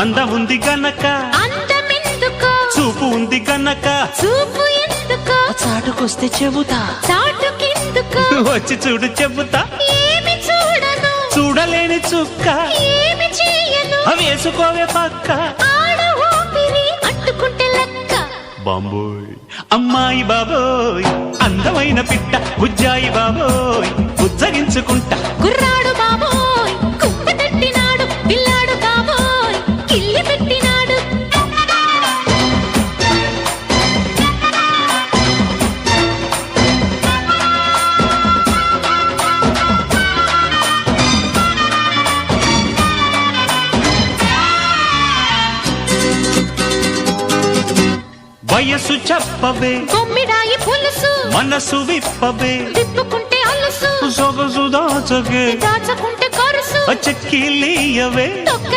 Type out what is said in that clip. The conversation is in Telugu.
అందం ఉంది గనక అందమెందుకో చూపు ఉంది గనక చూపు ఎందుకో చాటుకొస్తే చెబుతా చాటుకెందుకో వచ్చి చూడు చెబుతా ఏమి చూడను చూడలేని చుక్క ఏమి చేయను వేసుకోవే పక్క ఆడ ఊపిరి అంటుకుంటే లెక్క బాంబోయ్ అమ్మాయి బాబోయ్ అందమైన పిట్ట బుజ్జాయి బాబోయ్ బుజ్జగించుకుంటా కుర్రాడు బాబోయ్ కుప్ప తట్టినాడు పిల్లాడు బాబోయ్ కిల్లి పెట్టినాడు వయసు చెప్పవే కొమ్మిడాయి పులుసు మనసు విప్పవే తిప్పుకుంటే అలుసు సొగసు దాచగే దాచకుంటే కరుసు చెక్కిలీయవే తొక్క